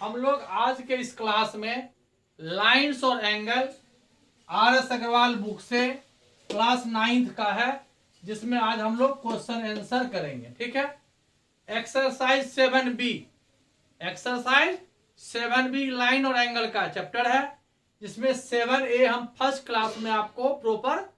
हम लोग आज के इस क्लास में लाइंस और angle R S Aggarwal book से क्लास 9th का है, जिसमें आज हम लोग क्वेश्चन आंसर करेंगे। ठीक है। Exercise 7B, exercise 7B line और एंगल का चैप्टर है, जिसमें 7A हम फर्स्ट क्लास में आपको प्रॉपर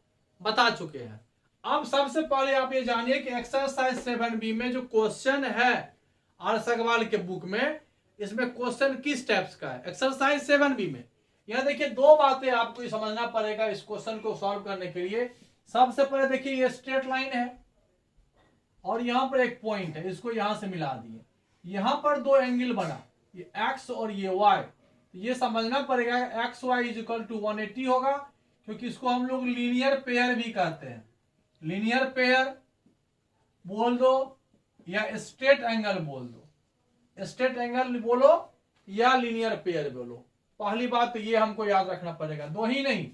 बता चुके हैं। अब सबसे पहले आप ये जानिए कि एक्सरसाइज 7B में जो क्वेश्चन है आर एस अग्रवाल के बुक में, इसमें क्वेश्चन किस टाइप्स का है। एक्सरसाइज 7B में यहां देखिए दो बातें आपको समझना पड़ेगा इस क्वेश्चन को सॉल्व करने के लिए। सबसे पहले देखिए ये स्ट्रेट लाइन है और यहां पर एक पॉइंट है, इसको यहां से मिला दिए। यहां पर दो एंगल बना, ये एक्स और ये वाई। तो ये समझना पड़ेगा x y is equal to 180 होगा, क्योंकि इसको हम लोग लीनियर पेयर भी कहते हैं। लीनियर पेयर बोल दो या स्ट्रेट एंगल बोल दो, स्ट्रेट एंगल बोलो या लीनियर पेयर बोलो। पहली बात तो ये हमको याद रखना पड़ेगा, दो ही नहीं।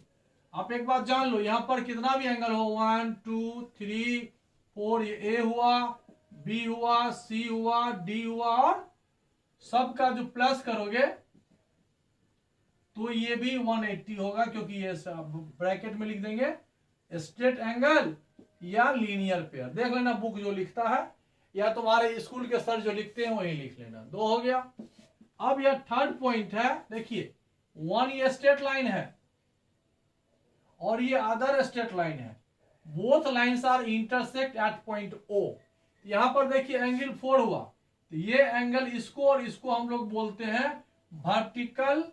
आप एक बात जान लो, यहां पर कितना भी एंगल हो, 1 2 3 4, ये ए हुआ, बी हुआ, सी हुआ, डी हुआ, और सबका जो प्लस करोगे तो ये भी 180 होगा, क्योंकि ये ब्रैकेट में लिख देंगे स्ट्रेट एंगल या लीनियर पेयर। देख लेना बुक जो लिखता है या तुम्हारे स्कूल के सर जो लिखते हैं वही लिख लेना। दो हो गया। अब यह थर्ड पॉइंट है, देखिए 1 ये स्ट्रेट लाइन है और ये अदर स्ट्रेट लाइन है। Both lines are intersect at point O। यहां पर देखिए एंगल 4 हुआ, तो ये एंगल इसको और इसको हम लोग बोलते हैं vertical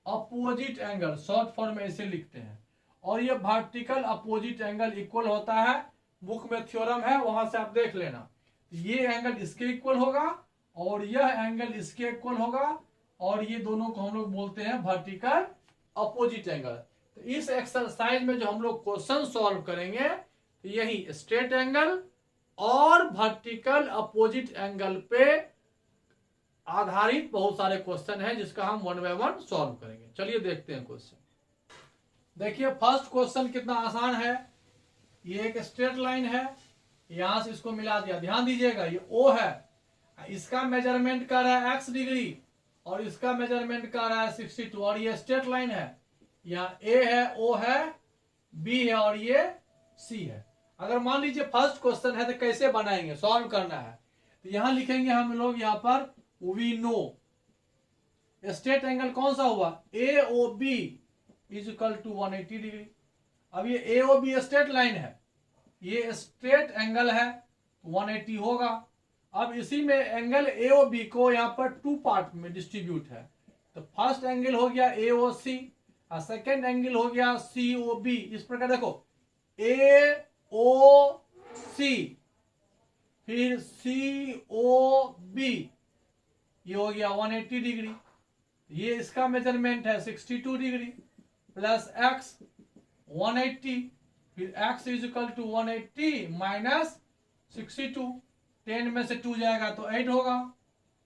opposite angle, short form में ऐसे लिखते हैं। और ये वर्टिकल अपोजिट एंगल इक्वल होता है, बुक में थ्योरम है, वहां से आप देख लेना। ये एंगल इसके इक्वल होगा और यह एंगल इसके इक्वल होगा, और ये दोनों को हम लोग बोलते हैं वर्टिकल अपोजिट एंगल। तो इस एक्सरसाइज में जो हम लोग क्वेश्चन सॉल्व करेंगे, तो यही स्ट्रेट एंगल और वर्टिकल अपोजिट एंगल पे आधारित बहुत सारे क्वेश्चन हैं, जिसका हम 1 by 1 सॉल्व करेंगे। चलिए देखते हैं क्वेश्चन। देखिए फर्स्ट क्वेश्चन कितना आसान है। ये एक स्ट्रेट लाइन है, यहां से इसको मिला दिया। ध्यान दीजिएगा ये O है, इसका मेजरमेंट कर रहा है x डिग्री और इसका मेजरमेंट कर रहा है 62, और ये स्ट्रेट लाइन है। यहाँ A है, O है, B है और ये C है। अगर मान लीजिए फर्स्ट क्वेश्चन है तो कैसे बनाएंगे, सॉल्व करना है, तो यहां लिखेंगे हम लोग यहां पर वी नो स्ट्रेट एंगल कौन सा हुआ, AOB is equal to 180 degree. अब ये AOB स्ट्रेट लाइन है, ये स्ट्रेट एंगल है, 180 होगा। अब इसी में एंगल AOB को यहाँ पर 2 पार्ट में डिस्ट्रीब्यूट है। तो फर्स्ट एंगल हो गया AOC और सेकेंड एंगल हो गया COB। इस प्रकार देखो AOC फिर COB, ये हो गया 180 डिग्री। ये इसका मेजरमेंट है 62 डिग्री प्लस x 180, फिर x is equal to 180 minus 62। 10 में से 2 जाएगा तो 8 होगा,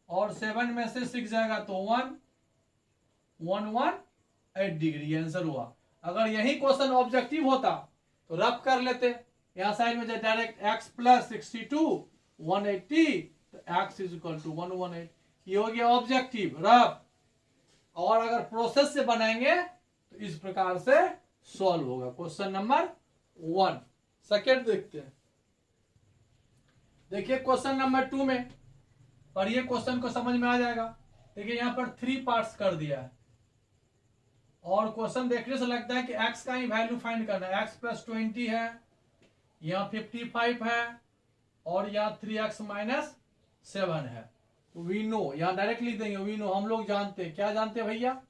और 7 में से 6 जाएगा तो 118 डिग्री आंसर हुआ। अगर यही क्वेश्चन ऑब्जेक्टिव होता तो रफ कर लेते, यहां साइड में डायरेक्ट x प्लस 62 180, तो x इज इक्वल टू 118। ये हो गया ऑब्जेक्टिव रफ। और अगर प्रोसेस से बनाएंगे तो इस प्रकार से सॉल्व होगा क्वेश्चन नंबर 1। सेकेंड देखते हैं। देखिए क्वेश्चन नंबर 2 में पढ़िए, क्वेश्चन को समझ में आ जाएगा। देखिए यहां पर 3 पार्ट्स कर दिया है, और क्वेश्चन देखने से लगता है कि x का ही वैल्यू फाइंड करना है। x प्लस 20 है, यहाँ 55 है, और यहाँ 3x माइनस 7 है। तो वी नो, यहाँ डायरेक्ट लिख देंगे वी नो। हम लोग जानते हैं, क्या जानते हैं भैया,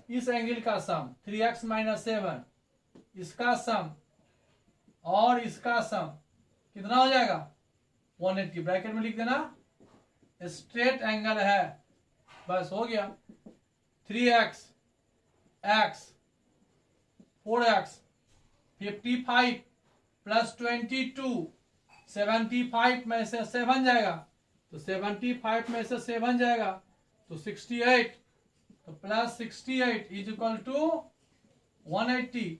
इस एंगल का सम 3x माइनस 7, इसका सम और इसका सम कितना हो जाएगा 180। ब्रैकेट में लिख देना स्ट्रेट एंगल है, बस हो गया। 3x x 4x 55 प्लस 22, 75 में से 7 जाएगा तो 75 में से 7 जाएगा तो 68, तो प्लस 68 इज इक्वल टू 180।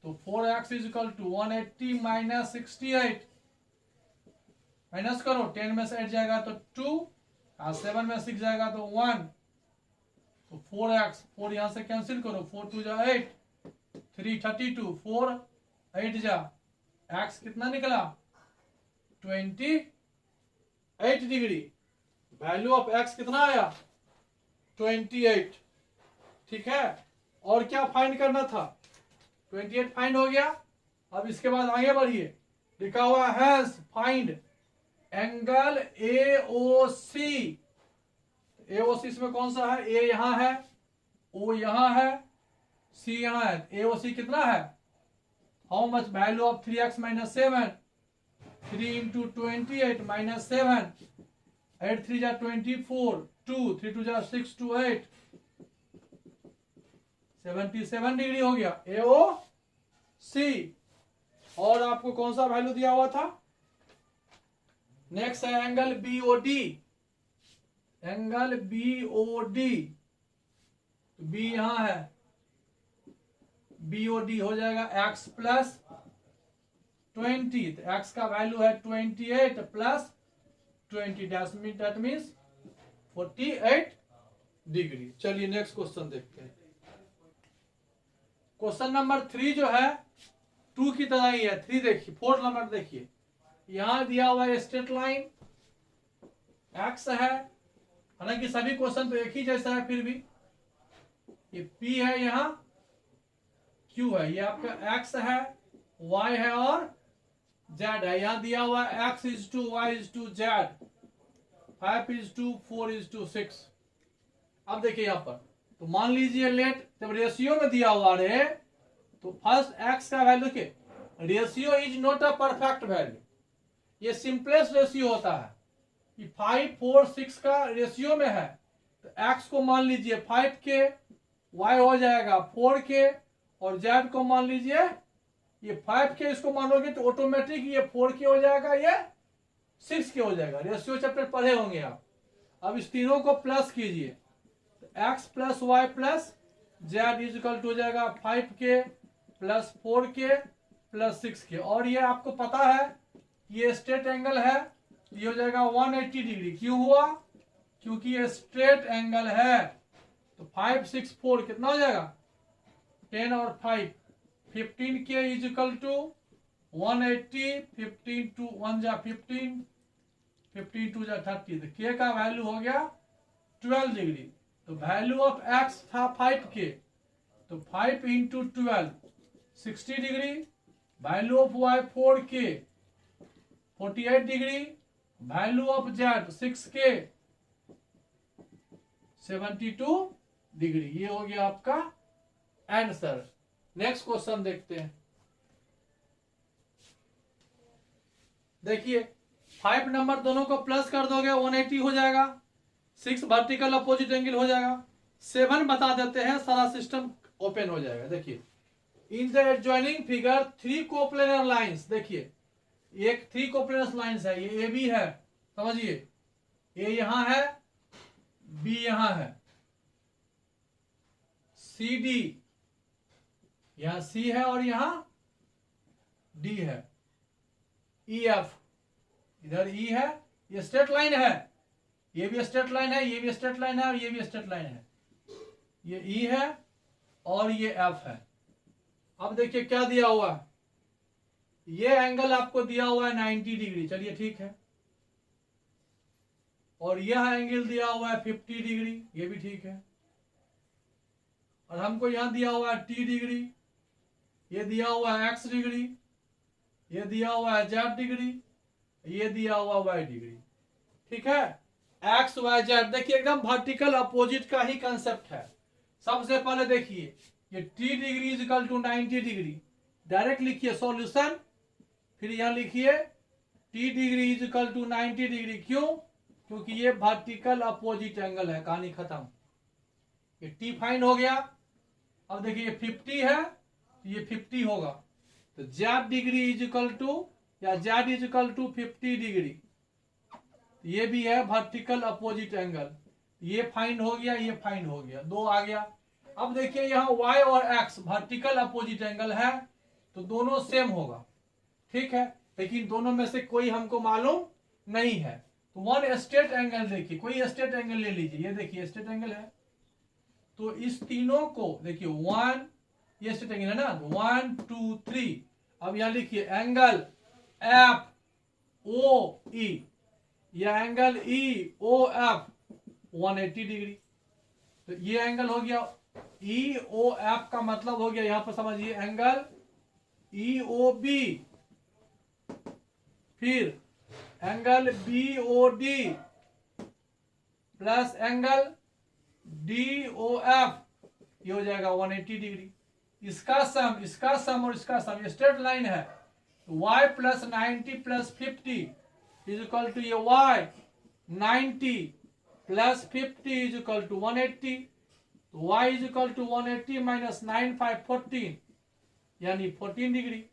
तो 4x is equal to 180 minus 68, minus करो, 10 में से 8 जाएगा तो 2 और 7 में 6 जाएगा तो 1, तो 4x, 4 यहां से कैंसिल करो, 4 2 जा 8, 3 32, 4 8 जा, x कितना निकला 28 डिग्री। वैल्यू ऑफ x कितना आया 28। ठीक है, और क्या फाइंड करना था, 28 फाइंड हो गया। अब इसके बाद आगे बढ़िए, लिखा हुआ है फाइंड एंगल AOC। AOC इसमें कौन सा है, A यहां है, O यहां है, C यहां है। AOC कितना है, how much, value of 3x minus 7, 3 into 28 minus 7, 8 3 जा 24, 2 3 2 जा 6 2 8, 77 डिग्री हो गया AOC। और आपको कौन सा वैल्यू दिया हुआ था, नेक्स्ट है angle BOD। Angle BOD, B यहां है, BOD हो जाएगा x प्लस 20, तो x का वैल्यू है 28 प्लस 20, दैट मीन्स 48 डिग्री। चलिए नेक्स्ट क्वेश्चन देखते हैं। क्वेश्चन नंबर 3 जो है 2 की तरह ही है। 3 देखिए, 4 नंबर देखिए, यहां दिया हुआ है स्ट्रेट लाइन x है, हालांकि सभी क्वेश्चन तो एक ही जैसा है, फिर भी ये P है, यहाँ Q है, ये आपका x है, y है और z है। यहां दिया हुआ है x is to y is to z, 5 is to 4 is to 6। अब देखिए यहां पर, तो मान लीजिए लेट जब रेशियो में दिया हुआ है, तो फर्स्ट x का वैल्यू के, ratio is not a perfect value, ये सिंपलेस्ट रेशियो होता है कि 5 4 6 का रेशियो में है, तो x को मान लीजिए 5 के, y हो जाएगा 4 के, और z को मान लीजिए ये 5 के, इसको मानोगे तो ऑटोमेटिक ये 4 के हो जाएगा, ये 6 के हो जाएगा। रेशियो चैप्टर पढ़े होंगे आप। अब इस तीनों को प्लस कीजिए, तो x plus y plus z is equal to हो जाएगा 5 के प्लस 4 के प्लस 6 के। और ये आपको पता है ये स्ट्रेट एंगल है, ये हो जाएगा 180 डिग्री। क्यों हुआ, क्योंकि ये स्ट्रेट एंगल है। तो 5 6 4 कितना हो जाएगा 10 और 5 15 के इज इक्वल टू 180, 15 टू 1 जा 15, 15 टू जा 30, तो के का वैल्यू हो गया 12 डिग्री। तो वैल्यू ऑफ x था 5 के, तो 5 into 12 60 degree. Value of y 4 के 48 डिग्री। वैल्यू ऑफ z 6 के 72 डिग्री। ये हो गया आपका आंसर। नेक्स्ट क्वेश्चन देखते हैं। देखिए 5 नंबर दोनों को प्लस कर दोगे 180 हो जाएगा, 6 वर्टिकल अपोजिट एंगल हो जाएगा, 7 बता देते हैं, सारा सिस्टम ओपन हो जाएगा। देखिए in the adjoining figure 3 coplanar lines, देखिए एक 3 कोप्लेनर लाइंस है, ये AB है, समझिए A यहां है, B यहां है, CD यहां C है और यहां D है, EF इधर E है, ये स्ट्रेट लाइन है, ये भी स्ट्रेट लाइन है, ये भी स्ट्रेट लाइन है और ये भी स्ट्रेट लाइन है, ये E है और ये F है। अब देखिए क्या दिया हुआ है, ये एंगल आपको दिया हुआ है 90 डिग्री, चलिए ठीक है, और यह एंगल दिया हुआ है 50 डिग्री, ये भी ठीक है, और हमको यहां दिया हुआ है T डिग्री, ये दिया हुआ है X डिग्री, ये दिया हुआ है Z डिग्री, ये दिया हुआ Y डिग्री। ठीक है, X Y Z देखिए एकदम वर्टिकल अपोजिट का ही कंसेप्ट है। सबसे पहले देखिए ये T degree is equal to 90 degree, direct लिखिए सॉल्यूशन, फिर यहां लिखिए T degree is equal to 90 degree. क्यों, क्योंकि ये वर्टिकल अपोजिट एंगल है, कहानी खत्म। ये T फाइंड हो गया। अब देखिए ये 50 है, ये 50 होगा, तो Z degree is equal to या Z is equal to 50 degree, ये भी है वर्टिकल अपोजिट एंगल, ये फाइंड हो गया, ये फाइंड हो गया, 2 आ गया। अब देखिए यहाँ Y और X वर्टिकल अपोजिट एंगल है, तो दोनों सेम होगा, ठीक है, लेकिन दोनों में से कोई हमको मालूम नहीं है। तो वन स्ट्रेट एंगल देखिए, कोई स्ट्रेट एंगल ले लीजिए, ये देखिए स्ट्रेट एंगल है, तो इस तीनों को देखिए 1, ये स्ट्रेट एंगल है ना, 1 2 3। अब यहां लिखिए एंगल एफ ओ ई, या angle E O F 180 degree. तो ये एंगल हो गया ई ओ एफ का मतलब हो गया, यहां पर समझिए एंगल ई ओ बी, फिर angle B O D plus angle D O F, ये हो जाएगा 180 डिग्री। इसका सम और इसका सम, ये स्ट्रेट लाइन है। y plus 90 plus 50 is equal to ये y 90 plus 50 is equal to 180। तो y is equal to 180 minus 9 5 14, यानी 14 डिग्री।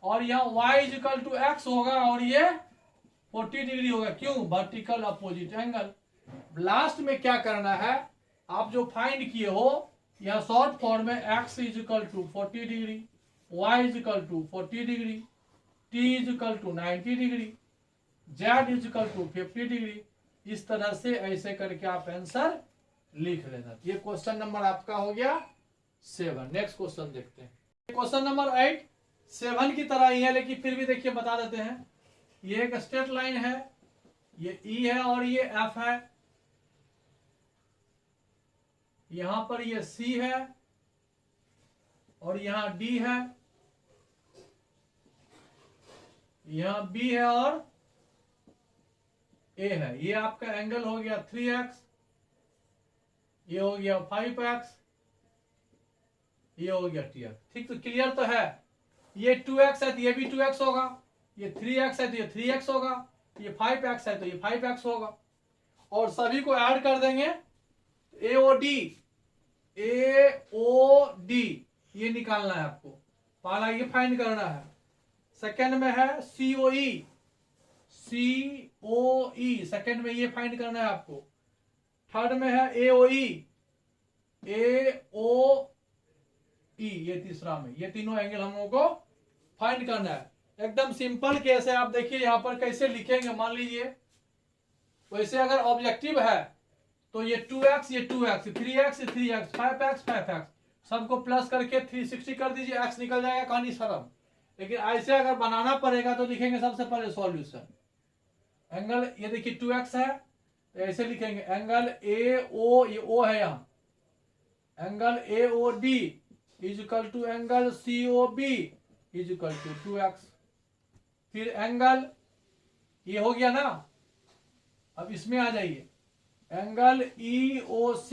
और यहाँ y is equal to x होगा और ये 40 डिग्री होगा। क्यों? Vertical opposite angle. लास्ट में क्या करना है, आप जो फाइंड किए हो यहाँ शॉर्ट फॉर्म में x is equal to 40 degree, y is equal to 40 degree, t is equal to 90 degree, z is equal to 50 degree. इस तरह से ऐसे करके आप आंसर लिख लेना। ये क्वेश्चन नंबर आपका हो गया 7। नेक्स्ट क्वेश्चन देखते हैं। क्वेश्चन नंबर 8 7 की तरह ही है, लेकिन फिर भी देखिए बता देते हैं। ये एक स्ट्रेट लाइन है, ये E है और ये F है, यहां पर ये C है और यहां D है, यहां B है और A है। ये आपका एंगल हो गया 3x, ये हो गया 5x, ये हो गया 2x। ठीक, तो क्लियर तो है। ये 2x है तो ये भी 2x होगा, ये 3x है तो ये 3x होगा, ये 5x है तो ये 5x होगा। और सभी को ऐड कर देंगे, AOD ये निकालना है आपको। पहला ये फाइंड करना है। सेकंड में है COE, सेकंड में ये फाइंड करना है आपको। थर्ड में है AOE, ये तीसरा में। ये तीनों एंगल हम लोगों को फाइंड करना है। एकदम सिंपल केस है। आप देखिए यहां पर कैसे लिखेंगे, मान लीजिए वैसे अगर ऑब्जेक्टिव है तो ये 2x, ये 2x, 3x, 3x, 5x, 5x, सबको प्लस करके 360 कर दीजिए, x निकल जाएगा, कहानी सरल। लेकिन ऐसे अगर बनाना पड़ेगा तो लिखेंगे सबसे पहले सॉल्यूशन। एंगल ये देखिए 2x है तो ऐसे लिखेंगे एंगल AO, ये O है यहाँ, angle AOD is equal to angle COB is equal to 2x। फिर एंगल ये हो गया ना, अब इसमें आ जाइए, एंगल EOC,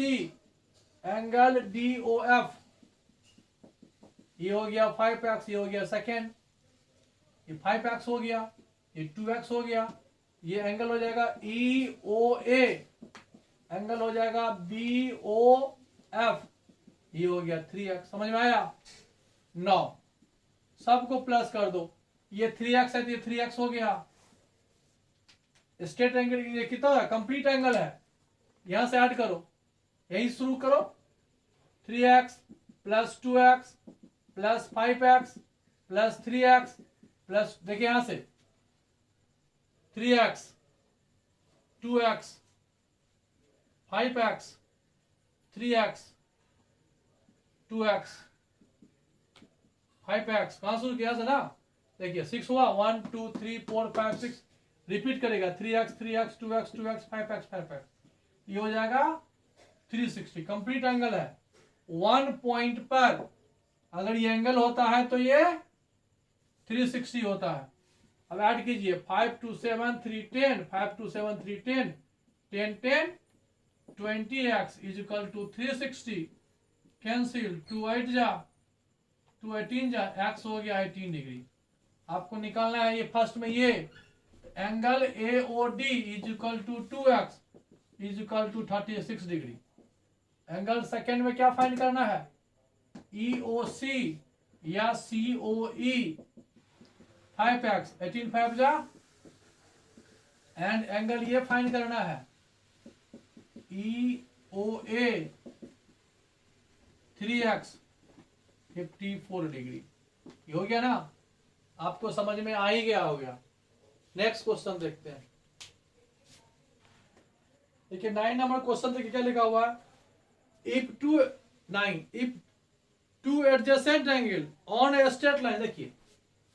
एंगल DOF, ये हो गया 5x, ये हो गया सेकेंड, ये 5x हो गया, ये 2x हो गया। ये एंगल हो जाएगा EOA, एंगल हो जाएगा BOF, ये हो गया 3x। समझ में आया? 9 सबको प्लस कर दो, ये 3x है तो ये 3x हो गया। स्ट्रेट एंगल ये कितना है? कंप्लीट एंगल है, यहां से ऐड करो, यही शुरू करो। 3x plus 2x plus 5x plus 3x plus, देखिए यहां से 3x 2x 5x 3x 2x 5x, कहां शुरू किया था ना, देखिए 6 हुआ, 1 2 3 4 5 6, रिपीट करेगा 3x 3x 2x 2x 5x 5x, ये हो जाएगा 360। कंप्लीट एंगल है। 1 पॉइंट पर अगर ये एंगल होता है तो ये 360 होता है। अब ऐड कीजिए 5 2 7 3 10, 5 2 7 3 10, 10 10 20x is equal to 360। Cancel, 2 8 जा 2 18 जा, x हो गया 18 डिग्री। आपको निकालना है ये फर्स्ट में, ये angle AOD is equal to 2x is equal to 36 degree. Angle second में क्या फाइंड करना है? EOC या COE 5x, 18 5 जा, एंड एंगल ये फाइंड करना है EOA 3x 54 डिग्री। ये हो गया ना, आपको समझ में आ ही गया होगा। नेक्स्ट क्वेश्चन देखते हैं। देखिए 9 नंबर क्वेश्चन देखिए क्या लिखा हुआ है। If to 9 if two adjacent angle on A straight line, देखिए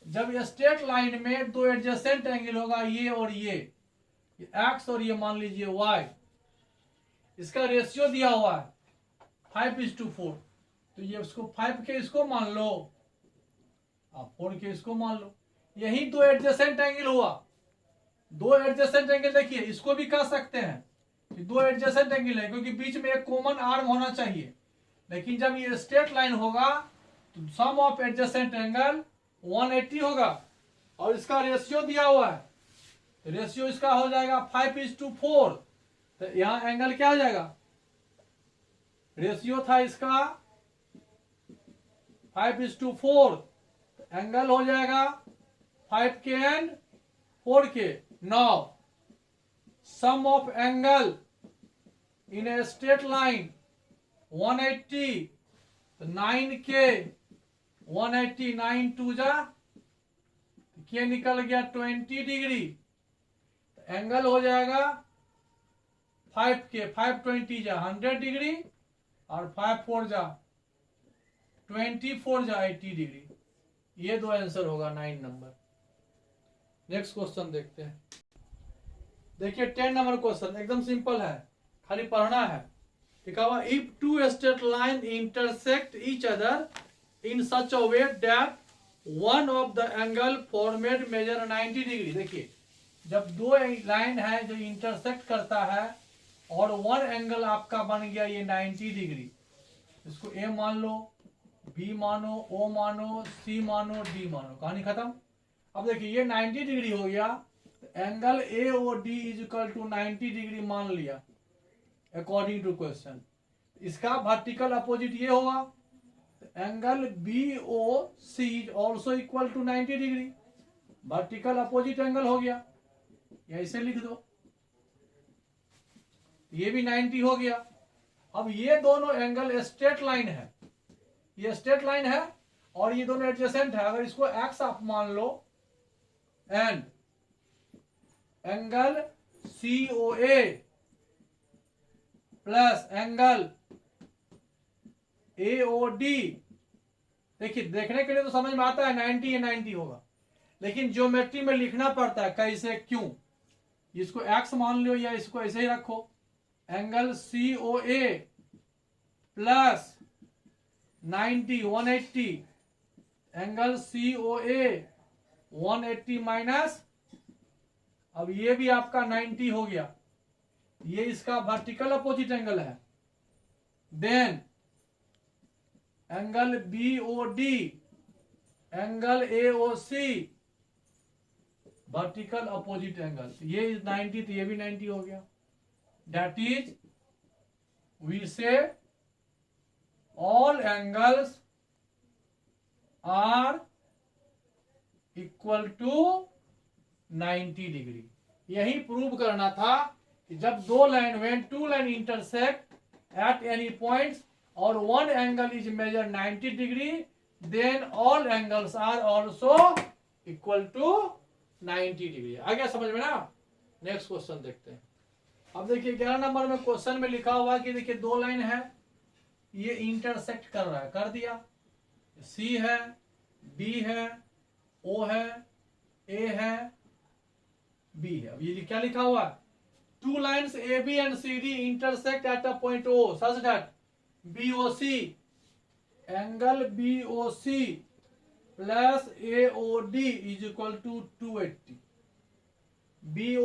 जब स्ट्रेट लाइन में दो एडजेसेंट एंगल होगा, ये और ये एक्स और ये मान लीजिए वाई, इसका रेशियो दिया हुआ है 5:4, तो ये उसको 5 के इसको मान लो, आप 4 के इसको मान लो, यही दो एडजेसेंट एंगल हुआ। दो एडजेसेंट एंगल देखिए इसको भी कह सकते हैं कि दो एडजेसेंट एंगल है, क्योंकि बीच में एक कॉमन आर्म होना चाहिए। लेकिन जब ये स्ट्रेट लाइन होगा तो सम ऑफ एडजेसेंट एंगल 180 होगा, और इसका रेशियो दिया हुआ है, तो रेशियो इसका हो जाएगा 5:4, तो यहां एंगल क्या हो जाएगा, रेशियो था इसका 5:4, तो एंगल हो जाएगा 5 के एंड 4 के। Now sum of angle in a straight line 180, तो 9 के 180, 9 2 जा के निकल गया 20 डिग्री, तो एंगल हो जाएगा 5 के 520 जा 100 डिग्री, और 5 4 जा 24 जा 80 डिग्री। ये दो आंसर होगा 9 नंबर। नेक्स्ट क्वेश्चन देखते हैं। देखिए 10 नंबर क्वेश्चन एकदम सिंपल है, खाली पढ़ना है। लिखा हुआ if two straight line intersect each other in such a way that one of the angle formed measure 90 degree. देखिए जब दो लाइन है जो इंटरसेक्ट करता है और वन एंगल आपका बन गया ये 90 डिग्री, इसको ए मान लो, बी मानो, ओ मानो, सी मानो, डी मानो, कहानी खत्म। अब देखिए ये 90 डिग्री हो गया, तो angle A O D is equal to 90 degree मान लिया अकॉर्डिंग टू क्वेश्चन। इसका वर्टिकल अपोजिट ये होगा, तो angle B O C is also equal to 90 degree, vertical opposite angle हो गया, या इसे लिख दो, ये भी 90 हो गया। अब ये दोनों एंगल स्ट्रेट लाइन है, ये स्ट्रेट लाइन है और ये दोनों एडजेसेंट है। अगर इसको एक्स आप मान लो and angle C O A plus angle A O D, देखिए देखने के लिए तो समझ में आता है 90 या 90 होगा, लेकिन ज्योमेट्री में लिखना पड़ता है कैसे क्यों। इसको एक्स मान लो या इसको ऐसे ही रखो, angle C O A plus 90 180, angle C O A 180 minus, अब ये भी आपका 90 हो गया, ये इसका वर्टिकल अपोजिट एंगल है। Then angle B O D, angle A O C, vertical opposite angle, ये 90 तो ये भी 90 हो गया। That is we say all angles are equal to 90 degree. यही प्रूव करना था कि जब दो line when two line intersect at any points और one angle is measured 90 degree, then all angles are also equal to 90 degree. आ गया समझ में ना। नेक्स्ट क्वेश्चन देखते हैं। अब देखिए 11 नंबर में क्वेश्चन में लिखा हुआ कि देखिए दो लाइन है, ये इंटरसेक्ट कर रहा है, कर दिया, सी है, बी है, ओ है, ए है, बी है। अब ये क्या लिखा हुआ है, two lines A B and C D intersect at a point O such that B O C, angle B O C plus A O D is equal to 280। B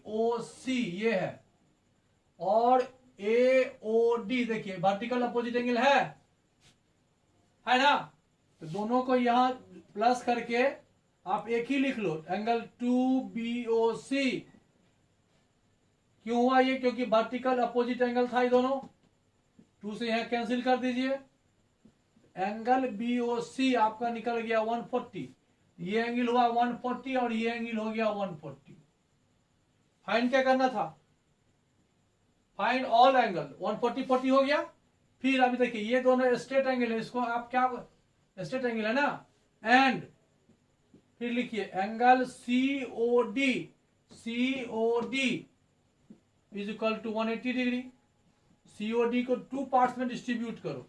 O C ये है, और A O D देखिए vertical opposite angle है ना, तो दोनों को यहां प्लस करके आप एक ही लिख लो, एंगल 2BOC। क्यों हुआ ये, क्योंकि वर्टिकल अपोजिट एंगल था ये दोनों, 2 से यहां कैंसिल कर दीजिए, एंगल BOC आपका निकल गया 140, ये एंगल हुआ 140 और ये एंगल हो गया 140। फाइंड क्या करना था, फाइंड ऑल एंगल, 140 40 हो गया। फिर अभी देखिए ये दोनों स्ट्रेट एंगल है, इसको आप क्या, स्ट्रेट एंगल है ना, एंड फिर लिखिए angle COD is equal to 180 degree. COD को 2 पार्ट्स में डिस्ट्रीब्यूट करो,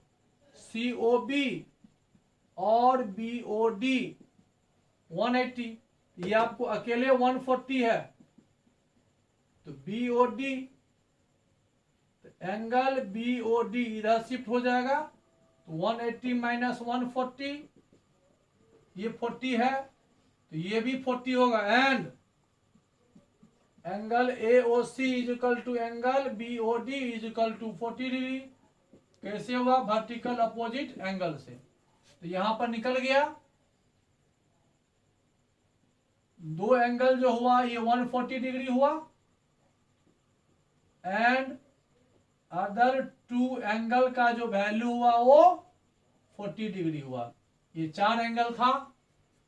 COB और BOD 180, ये आपको अकेले 140 है, तो BOD, तो एंगल BOD इधर शिफ्ट हो जाएगा, तो 180 माइनस 140, ये 40 है, तो ये भी 40 होगा, and angle AOC is equal to angle BOD is equal to 40 degree. कैसे हुआ? वर्टिकल अपोजिट एंगल से। तो यहां पर निकल गया, दो एंगल जो हुआ ये 140 डिग्री हुआ, एंड अदर टू एंगल का जो वैल्यू हुआ वो 40 डिग्री हुआ। ये चार एंगल था,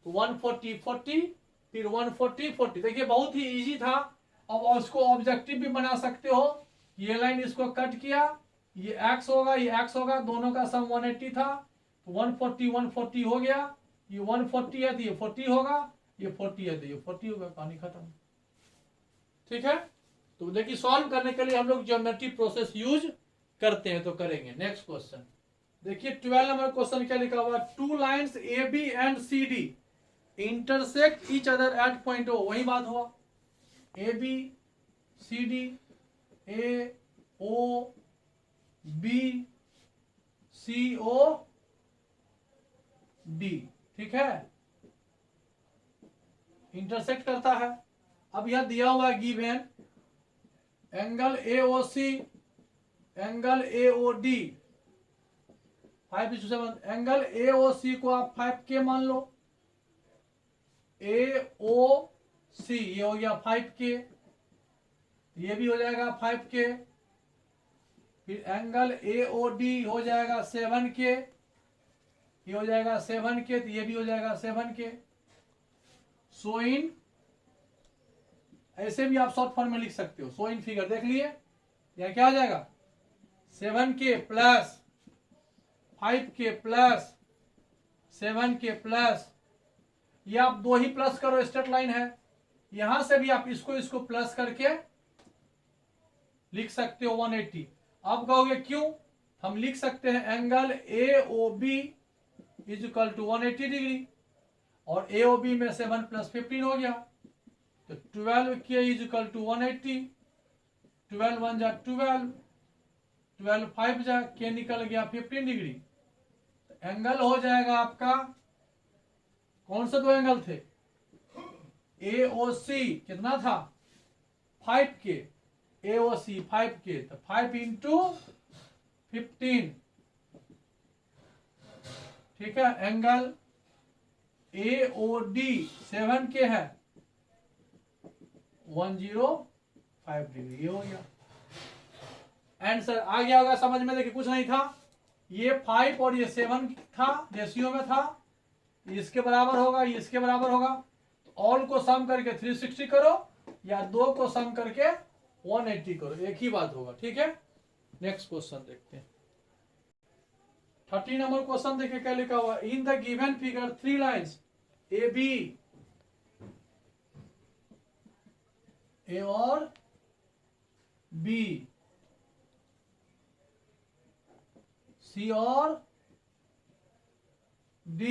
140 40, फिर 140 40। देखिए बहुत ही इजी था। अब उसको ऑब्जेक्टिव भी बना सकते हो। ये लाइन इसको कट किया, ये x होगा, ये x होगा, दोनों का सम 180 था, तो 140 140 हो गया। ये 140 है तो ये 40 होगा, ये 40 है तो ये 40 होगा, कहानी खत्म। ठीक है, तो देखिए सॉल्व करने के लिए हम लोग ज्योमेट्री प्रोसेस यूज करते हैं, तो करेंगे। नेक्स्ट क्वेश्चन देखिए, 12 नंबर क्वेश्चन क्या लिखा हुआ? Two lines AB and CD intersect each other at point O। वही बात हुआ, AB CD AO BCO D, ठीक है, इंटरसेक्ट करता है। अब यह दिया हुआ given angle AOC angle AOD 5:7। Angle AOC को आप 5K मान लो, AOC ये हो गया 5K, ये भी हो जाएगा 5K, फिर एंगल AOD हो जाएगा 7K, ये हो जाएगा 7K, तो ये भी हो जाएगा 7K। सो इन, ऐसे भी आप शॉर्ट फॉर्म में लिख सकते हो, सो इन फिगर देख लिए, यह क्या हो जाएगा 7K plus 5K plus 7K plus, ये आप दो ही प्लस करो, स्ट्रेट लाइन है, यहां से भी आप इसको इसको प्लस करके लिख सकते हो 180। अब कहोगे क्यों? हम लिख सकते हैं angle AOB is equal to 180 degree, और AOB में 7 प्लस 15 हो गया, तो 12K इज इक्वल टू 180, 12 1 जा 12, 12 5 जा K निकल गया 15 डिग्री। तो एंगल हो जाएगा आपका, कौन से दो एंगल थे? AOC कितना था? 5K, AOC 5K, तो 5 इंटू 15, ठीक है। एंगल AOD 7K है, 105 डिग्री, ये हो गया आंसर। आ गया होगा समझ में? देखिए कुछ नहीं था, ये 5 और ये 7 था, रेशियो में था, इसके बराबर होगा, ये इसके बराबर होगा, तो ऑल को सम करके 360 करो, या दो को सम करके 180 करो, एक ही बात होगा, ठीक है। नेक्स्ट क्वेश्चन देखते हैं, 30 नंबर क्वेश्चन देखिए क्या लिखा हुआ? In the given figure 3 lines AB, A और B, C और D,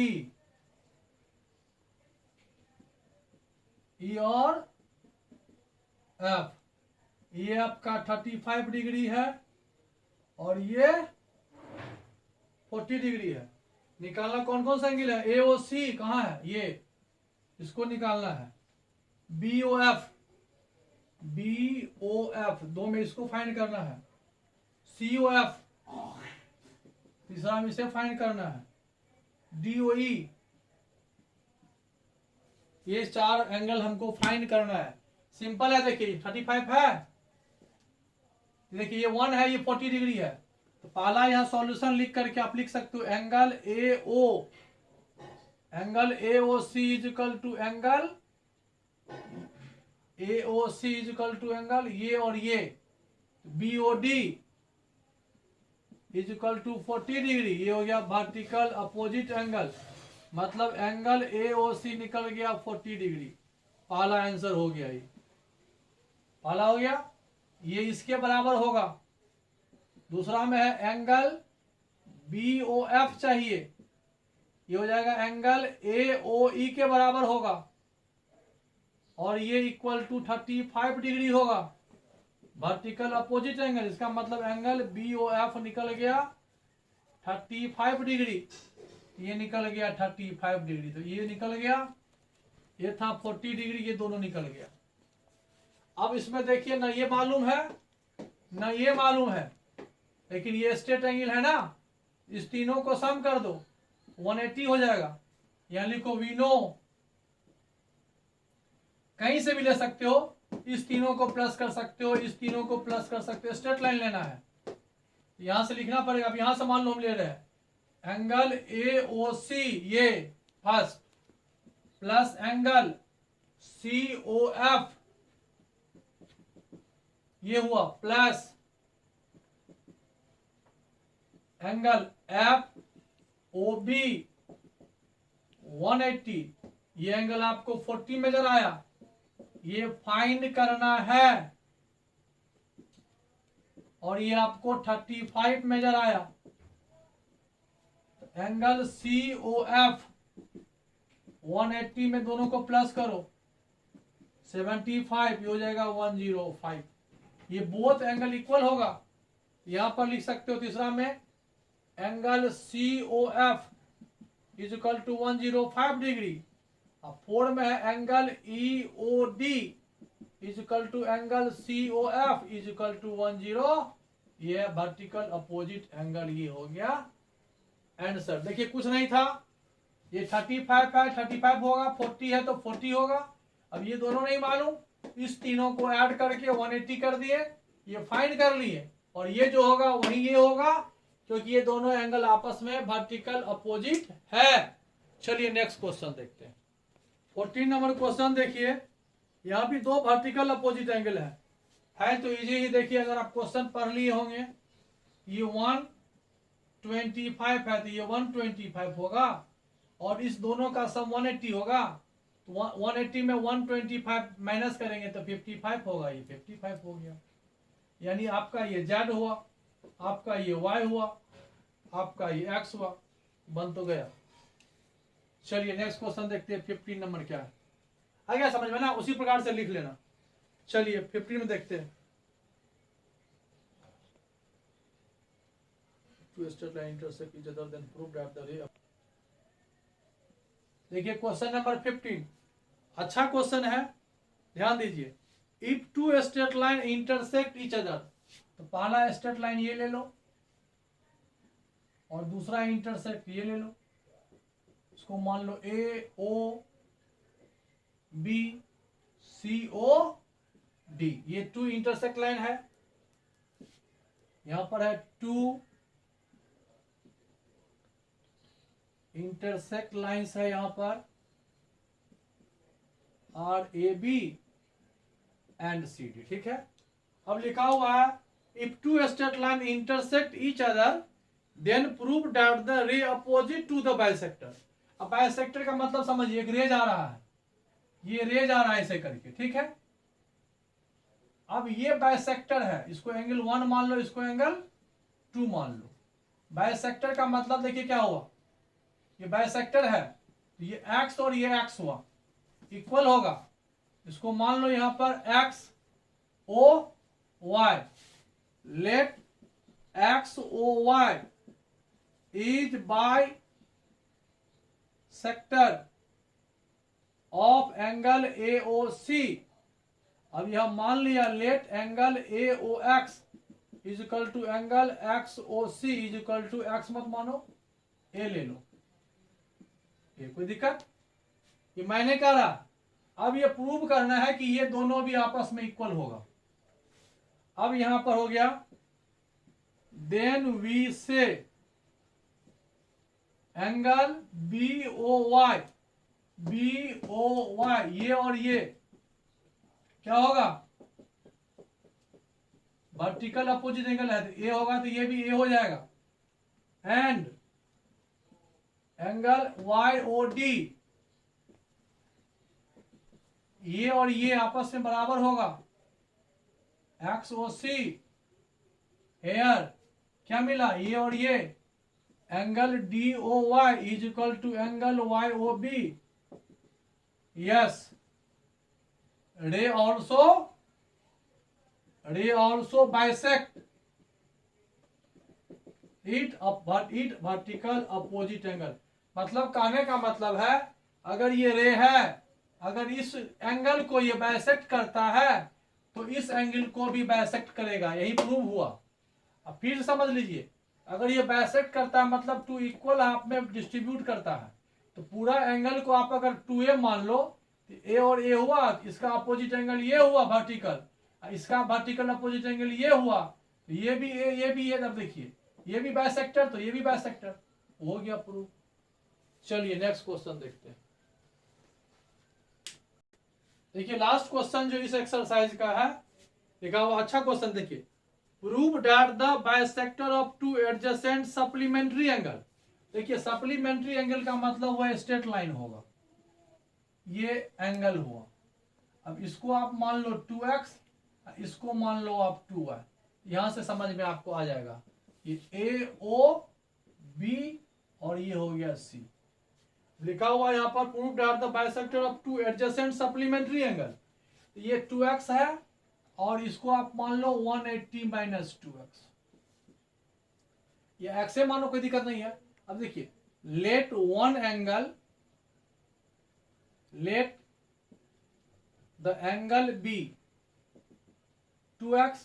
E और F। ये आपका 35 डिग्री है और ये 40 डिग्री है। निकालना कौन कौन सा एंगल है? AOC कहाँ है? ये, इसको निकालना है। BOF, BOF दो में इसको फाइंड करना है। COF तीसरा में इसे फाइंड करना है। DOE, ये चार एंगल हमको फाइंड करना है। सिंपल है, देखिए 35 है, देखिए ये 1 है, ये 40 डिग्री है, तो पहला यहां सॉल्यूशन लिख करके आप लिख सकते हो angle AOC is equal to angle AOC is equal to angle ये और ये BOD is equal to 40 degree, ये हो गया वर्टिकल अपोजिट एंगल, मतलब एंगल AOC निकल गया 40 डिग्री। पहला आंसर हो गया, ये पहला हो गया। ये इसके बराबर होगा, दूसरा में है एंगल BOF चाहिए, ये हो जाएगा एंगल AOE के बराबर होगा और ये इक्वल टू 35 डिग्री होगा, वर्टिकल अपोजिट एंगल। इसका मतलब एंगल BOF निकल गया 35 डिग्री, ये निकल गया 35 डिग्री, तो ये निकल गया, ये था 40 डिग्री, ये दोनों निकल गया। अब इसमें देखिए ना ये मालूम है ना ये मालूम है, लेकिन ये स्ट्रेट एंगल है ना, इस तीनों को सम कर दो 180 हो जाएगा। यहां लिखो वी नो, कहीं से भी ले सकते हो, इस तीनों को प्लस कर सकते हो, इस तीनों को प्लस कर सकते हो, स्ट्रेट लाइन लेना है, यहां से लिखना पड़ेगा। अब यहां से मान लो हम ले रहे हैं एंगल AOC ये फर्स्ट प्लस एंगल COF ये हुआ प्लस एंगल FOB 180, ये एंगल आपको 40 में नजर आया, ये फाइंड करना है और ये आपको 35 में नजर आया। एंगल COF 180 में दोनों को प्लस करो 75, ये हो जाएगा 105, ये बोथ एंगल इक्वल होगा। यहां पर लिख सकते हो तीसरा में angle COF is equal to 105 degree, अब 4 में है angle EOD is equal to angle COF is equal to 10, ये वर्टिकल अपोजिट एंगल, ये हो गया आंसर। देखिए कुछ नहीं था, ये 35 है 35 होगा, 40 है तो 40 होगा। अब ये दोनों नहीं मालूम, इस तीनों को ऐड करके 180 कर दिए, ये फाइंड कर लिए, और ये जो होगा वही ये होगा, क्योंकि ये दोनों एंगल आपस में वर्टिकल अपोजिट है। चलिए नेक्स्ट क्वेश्चन देखते हैं। 14 नंबर क्वेश्चन देखिए, यहां भी दो वर्टिकल अपोजिट एंगल है तो इजी ही। देखिए अगर आप क्वेश्चन पढ़ लिए होंगे, ये 125 है तो ये 125 होगा, और इस दोनों का सम 180 होगा, तो 180 में 125 माइनस करेंगे तो 55 होगा, ये 55 हो गया। यानी आपका ये Z हुआ, आपका ये Y हुआ, आपका ये X हुआ, बन तो गया। चलिए नेक्स्ट क्वेश्चन देखते हैं 15 नंबर क्या है। आ गया समझ में ना, उसी प्रकार से लिख लेना। चलिए 15 में देखते हैं। Two straight line intersect each other then prove that the ray. देखिए क्वेश्चन नंबर 15 अच्छा क्वेश्चन है, ध्यान दीजिए। If two straight line intersect each other, तो पहला स्ट्रेट लाइन ये ले लो और दूसरा इंटरसेक्ट ये ले लो, इसको मान लो AOBCOD, ये टू इंटरसेक्ट लाइन है। यहां पर है टू इंटरसेक्ट लाइंस है, यहां पर RAB एंड CD, ठीक है। अब लिखा हुआ है if two straight line intersect each other then prove that the ray opposite to the bisector. अब बाइसेक्टर का मतलब समझिए, एक रे जा रहा है, ये रे जा रहा है ऐसे करके, ठीक है। अब ये बाइसेक्टर है, इसको एंगल 1 मान लो, इसको एंगल 2 मान लो। बाइसेक्टर का मतलब देखिए क्या हुआ, ये बाइसेक्टर है तो ये x और ये x हुआ, इक्वल होगा। इसको मान लो यहां पर XOY, let XOY is bisector of angle AOC। अब यह मान लिया let angle AOX is equal to angle XOC is equal to x मत मानो, ए ले लो, ये कोई दिक्कत, ये मैंने करा। अब ये प्रूव करना है कि ये दोनों भी आपस में इक्वल होगा। अब यहां पर हो गया देन वी से एंगल BOY ये और ये क्या होगा, वर्टिकल अपोजिट एंगल है तो ए होगा, तो ये भी ए हो जाएगा। एंड एंगल YOD ये और ये आपस में बराबर होगा, XOC हेयर क्या मिला, ये और ये, angle D O Y is equal to angle Y O B. Yes, ray also bisect it vertical opposite angle. मतलब कहने का मतलब है, अगर ये रे है, अगर इस एंगल को ये बाइसेक्ट करता है तो इस एंगल को भी बाइसेक्ट करेगा, यही प्रूव हुआ। अब फिर समझ लीजिए, अगर ये बाइसेक्ट करता है मतलब टू इक्वल हाफ में डिस्ट्रीब्यूट करता है, तो पूरा एंगल को आप अगर 2a मान लो, तो ए और ए हुआ, इसका अपोजिट एंगल ये हुआ वर्टिकल, इसका वर्टिकल अपोजिट एंगल ये हुआ, तो ये भी ए, ये भी ये, अब देखिए ये भी बाइसेक्टर तो ये भी बाइसेक्टर, हो गया प्रूफ। चलिए नेक्स्ट क्वेश्चन देखते हैं। देखिए लास्ट क्वेश्चन जो इस एक्सरसाइज का है, देखा हुआ अच्छा क्वेश्चन, देखिए prove that the bisector of two adjacent supplementary angle. देखिए सप्लीमेंट्री एंगल का मतलब वह स्ट्रेट लाइन होगा, ये एंगल हुआ। अब इसको आप मान लो 2x, इसको मान लो आप 2y, यहां से समझ में आपको आ जाएगा, ये ए ओ बी और ये हो गया सी। लिखा हुआ यहाँ पर prove that the bisector of two adjacent supplementary angle, ये 2x है और इसको आप मान लो 180 माइनस 2x, ये x से मानो कोई दिक्कत नहीं है। अब देखिए let the angle be 2x,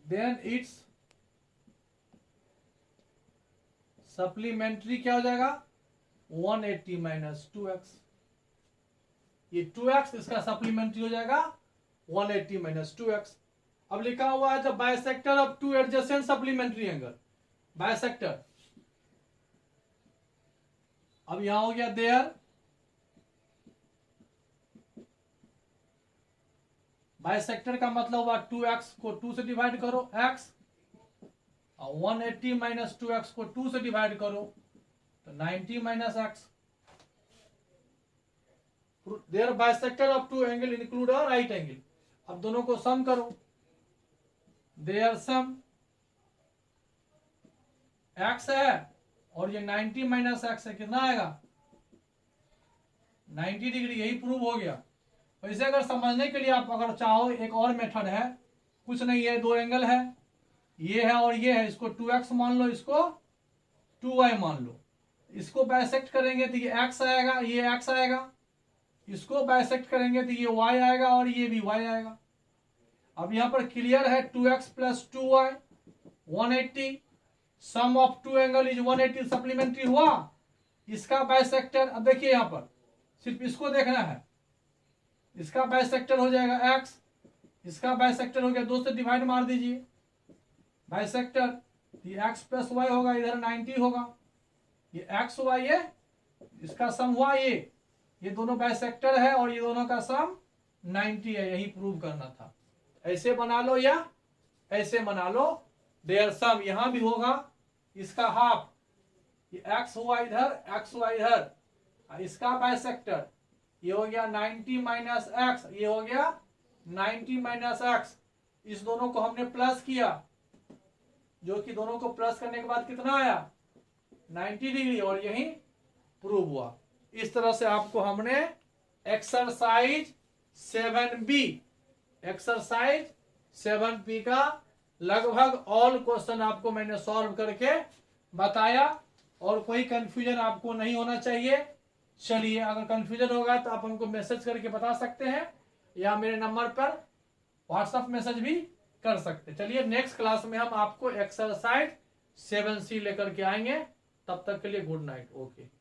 then its supplementary क्या हो जाएगा 180 माइनस 2x, ये 2x इसका सप्लीमेंट्री हो जाएगा 180 माइनस 2x। अब लिखा हुआ है the bisector of two adjacent supplementary angle, bisector, अब यहां हो गया देयर, बाइसेक्टर का मतलब हुआ 2x को 2 से डिवाइड करो x, और 180 माइनस 2x को 2 से डिवाइड करो तो 90 minus x। Their bisector of two angle include a right angle. अब दोनों को सम करो, देयर सम x है और ये 90 माइनस x है, कितना आएगा 90 डिग्री, यही प्रूव हो गया। वैसे अगर समझने के लिए आप अगर चाहो एक और मेथड है, कुछ नहीं है, दो एंगल है, ये है और ये है, इसको 2x मान लो, इसको 2y मान लो, इसको बाइसेक्ट करेंगे तो ये x आएगा, ये x आएगा, इसको बाइसेक्ट करेंगे तो ये y आएगा और ये भी y आएगा। अब यहां पर क्लियर है 2x plus 2y 180, sum of two angle is 180, supplementary हुआ, इसका बाइसेक्टर, अब देखिए यहां पर सिर्फ इसको देखना है, इसका बाइसेक्टर हो जाएगा x, इसका बाइसेक्टर हो गया 2 से डिवाइड मार दीजिए, बाइसेक्टर ये x प्लस वाई होगा, इधर 90 होगा, ये x y है, इसका सम हुआ ये दोनों बाइसेक्टर है और ये दोनों का सम 90 है, यही प्रूव करना था। ऐसे बना लो या ऐसे बना लो, देयर सम यहां भी होगा, इसका हाफ, ये x हुआ इधर, x y इधर, इसका बाइसेक्टर ये हो गया 90 माइनस एक्स, ये हो गया 90 माइनस एक्स, इस दोनों को हमने प्लस किया, जो कि दोनों को प्लस करने के बाद कितना आया 90 डिग्री, और यही प्रूव हुआ। इस तरह से आपको हमने एक्सरसाइज 7B का लगभग ऑल क्वेश्चन आपको मैंने सॉल्व करके बताया, और कोई कंफ्यूजन आपको नहीं होना चाहिए। चलिए अगर कंफ्यूजन होगा तो आप हमको मैसेज करके बता सकते हैं, या मेरे नंबर पर व्हाट्सएप मैसेज भी कर सकते हैं। चलिए नेक्स्ट क्लास में हम आपको एक्सरसाइज 7C लेकर के आएंगे, तब तक के लिए गुड नाइट, ओके।